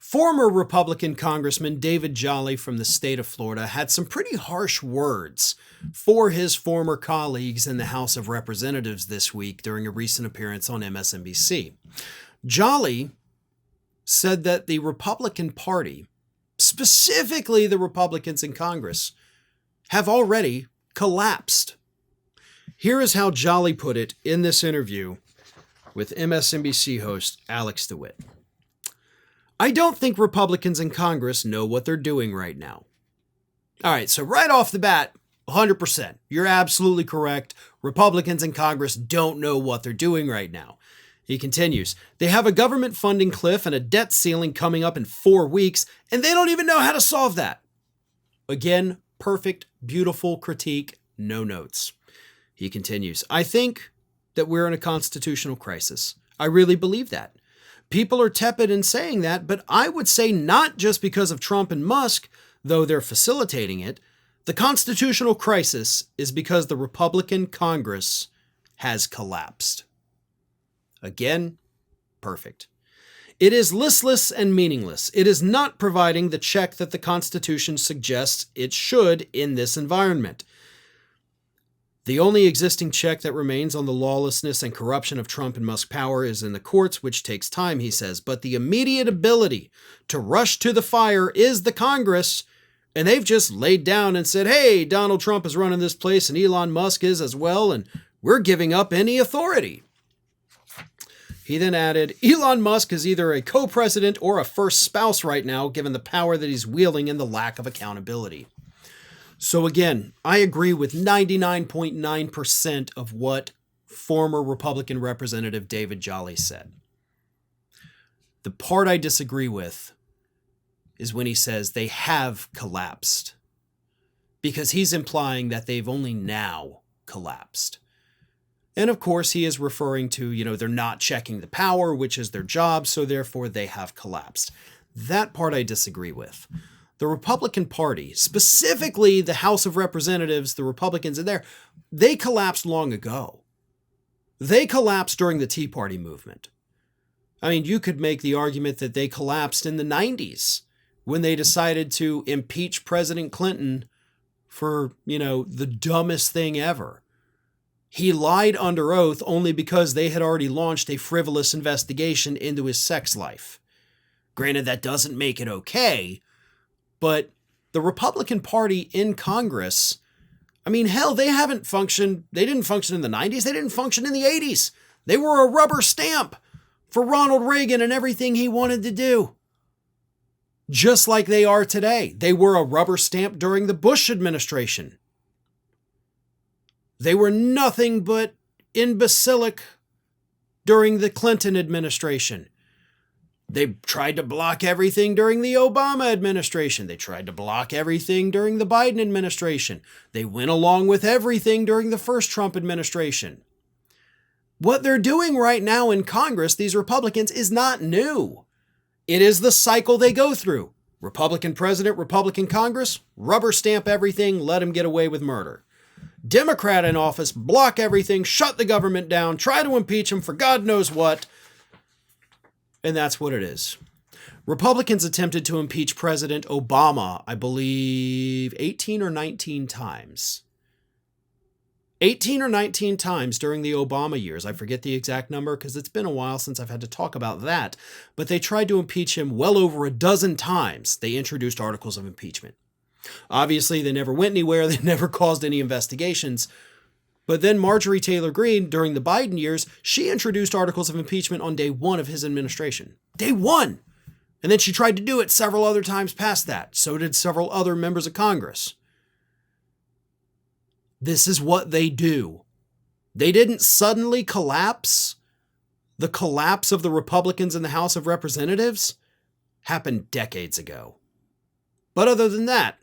Former Republican Congressman David Jolly from the state of Florida had some pretty harsh words for his former colleagues in the House of Representatives this week during a recent appearance on MSNBC. Jolly said that the Republican Party, specifically the Republicans in Congress, have already collapsed. Here is how Jolly put it in this interview with MSNBC host Alex DeWitt. I don't think Republicans in Congress know what they're doing right now. All right, so right off the bat, 100%. You're absolutely correct. Republicans in Congress don't know what they're doing right now. He continues, they have a government funding cliff and a debt ceiling coming up in 4 weeks, and they don't even know how to solve that. Again, perfect, beautiful critique, no notes. He continues, I think that we're in a constitutional crisis. I really believe that. People are tepid in saying that, but I would say not just because of Trump and Musk, though they're facilitating it. The constitutional crisis is because the Republican Congress has collapsed. Again, perfect. It is listless and meaningless. It is not providing the check that the Constitution suggests it should in this environment. The only existing check that remains on the lawlessness and corruption of Trump and Musk power is in the courts, which takes time, he says. But the immediate ability to rush to the fire is the Congress, and they've just laid down and said, hey, Donald Trump is running this place and Elon Musk is as well, and we're giving up any authority. He then added, Elon Musk is either a co-president or a first spouse right now, given the power that he's wielding and the lack of accountability. So again, I agree with 99.9% of what former Republican Representative David Jolly said. The part I disagree with is when he says they have collapsed, because he's implying that they've only now collapsed. And of course, he is referring to, they're not checking the power, which is their job, so therefore they have collapsed. That part I disagree with. The Republican Party, specifically the House of Representatives, the Republicans in there, they collapsed long ago. They collapsed during the Tea Party movement. I mean, you could make the argument that they collapsed in the 90s when they decided to impeach President Clinton for, the dumbest thing ever. He lied under oath only because they had already launched a frivolous investigation into his sex life. Granted, that doesn't make it okay, but the Republican Party in Congress, hell, they haven't functioned. They didn't function in the 90s. They didn't function in the 80s. They were a rubber stamp for Ronald Reagan and everything he wanted to do. Just like they are today. They were a rubber stamp during the Bush administration. They were nothing but imbecilic during the Clinton administration. They tried to block everything during the Obama administration. They tried to block everything during the Biden administration. They went along with everything during the first Trump administration. What they're doing right now in Congress, these Republicans, is not new. It is the cycle they go through. Republican president, Republican Congress, rubber stamp everything, let them get away with murder. Democrat in office, block everything, shut the government down, try to impeach him for God knows what. And that's what it is. Republicans attempted to impeach President Obama, I believe, 18 or 19 times. 18 or 19 times during the Obama years. I forget the exact number because it's been a while since I've had to talk about that. But they tried to impeach him well over a dozen times. They introduced articles of impeachment. Obviously, they never went anywhere. They never caused any investigations. But then Marjorie Taylor Greene, during the Biden years, she introduced articles of impeachment on day one of his administration. Day one! And then she tried to do it several other times past that. So did several other members of Congress. This is what they do. They didn't suddenly collapse. The collapse of the Republicans in the House of Representatives happened decades ago. But other than that,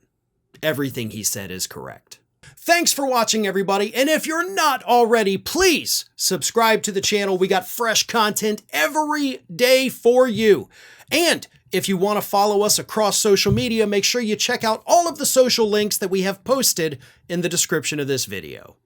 everything he said is correct. Thanks for watching, everybody. And if you're not already, please subscribe to the channel. We got fresh content every day for you. And if you want to follow us across social media, make sure you check out all of the social links that we have posted in the description of this video.